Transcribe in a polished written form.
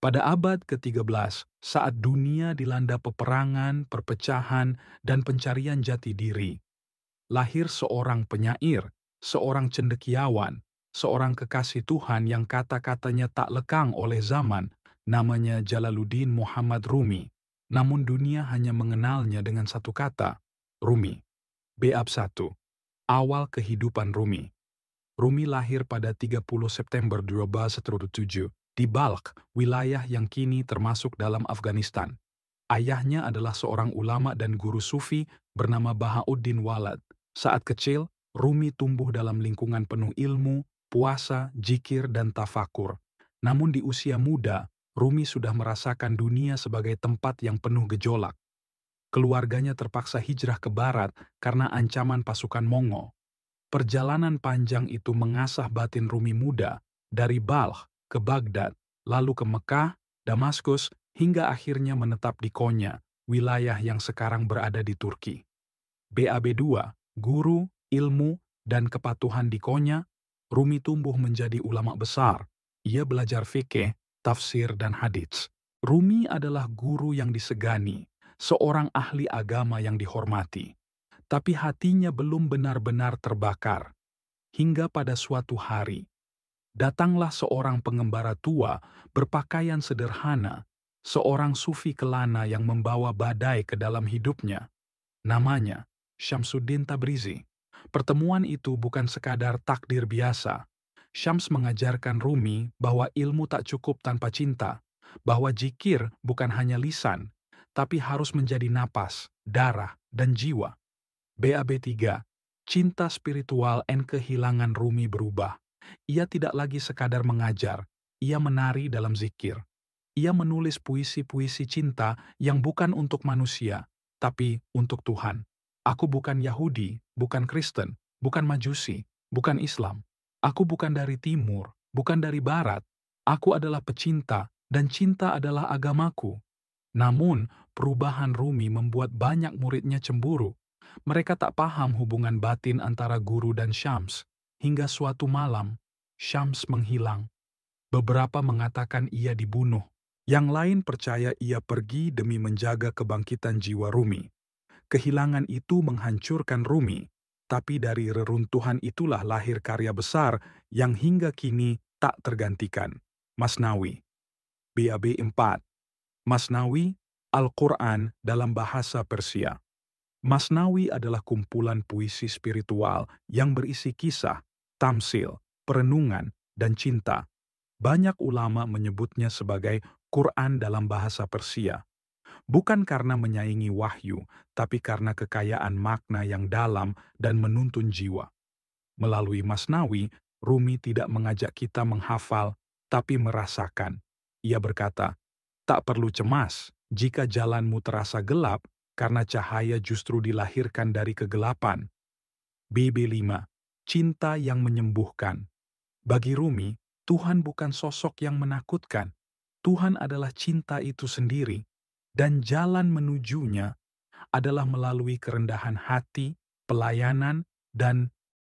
Pada abad ke-13, saat dunia dilanda peperangan, perpecahan, dan pencarian jati diri, lahir seorang penyair, seorang cendekiawan, seorang kekasih Tuhan yang kata-katanya tak lekang oleh zaman, namanya Jalaluddin Muhammad Rumi. Namun dunia hanya mengenalnya dengan satu kata, Rumi. Bab 1. Awal kehidupan Rumi. Rumi lahir pada 30 September 1217 di Balkh, wilayah yang kini termasuk dalam Afghanistan. Ayahnya adalah seorang ulama dan guru sufi bernama Bahauddin Walad. Saat kecil, Rumi tumbuh dalam lingkungan penuh ilmu, puasa, jikir, dan tafakur. Namun di usia muda, Rumi sudah merasakan dunia sebagai tempat yang penuh gejolak. Keluarganya terpaksa hijrah ke barat karena ancaman pasukan Mongol. Perjalanan panjang itu mengasah batin Rumi muda, dari Balkh ke Baghdad, lalu ke Mekah, Damaskus, hingga akhirnya menetap di Konya, wilayah yang sekarang berada di Turki. Bab 2, Guru, Ilmu, dan Kepatuhan di Konya. Rumi tumbuh menjadi ulama besar. Ia belajar fikih, tafsir, dan hadits. Rumi adalah guru yang disegani, seorang ahli agama yang dihormati. Tapi hatinya belum benar-benar terbakar. Hingga pada suatu hari, datanglah seorang pengembara tua berpakaian sederhana, seorang sufi kelana yang membawa badai ke dalam hidupnya. Namanya Syamsuddin Tabrizi. Pertemuan itu bukan sekadar takdir biasa. Syams mengajarkan Rumi bahwa ilmu tak cukup tanpa cinta, bahwa jikir bukan hanya lisan, tapi harus menjadi napas, darah, dan jiwa. Bab 3. Cinta spiritual dan kehilangan Rumi berubah. Ia tidak lagi sekadar mengajar, ia menari dalam zikir. Ia menulis puisi-puisi cinta yang bukan untuk manusia, tapi untuk Tuhan. Aku bukan Yahudi, bukan Kristen, bukan Majusi, bukan Islam. Aku bukan dari timur, bukan dari barat. Aku adalah pecinta, dan cinta adalah agamaku. Namun, perubahan Rumi membuat banyak muridnya cemburu. Mereka tak paham hubungan batin antara guru dan Syams. Hingga suatu malam, Syams menghilang. Beberapa mengatakan ia dibunuh. Yang lain percaya ia pergi demi menjaga kebangkitan jiwa Rumi. Kehilangan itu menghancurkan Rumi, tapi dari reruntuhan itulah lahir karya besar yang hingga kini tak tergantikan. Masnawi. Bab 4. Masnawi, Al-Quran dalam bahasa Persia. Masnawi adalah kumpulan puisi spiritual yang berisi kisah, tamsil, perenungan, dan cinta. Banyak ulama menyebutnya sebagai Quran dalam bahasa Persia. Bukan karena menyaingi wahyu, tapi karena kekayaan makna yang dalam dan menuntun jiwa. Melalui Masnawi, Rumi tidak mengajak kita menghafal, tapi merasakan. Ia berkata, "Tak perlu cemas jika jalanmu terasa gelap, karena cahaya justru dilahirkan dari kegelapan." BB5. Cinta yang menyembuhkan. Bagi Rumi, Tuhan bukan sosok yang menakutkan. Tuhan adalah cinta itu sendiri, dan jalan menujunya adalah melalui kerendahan hati, pelayanan, dan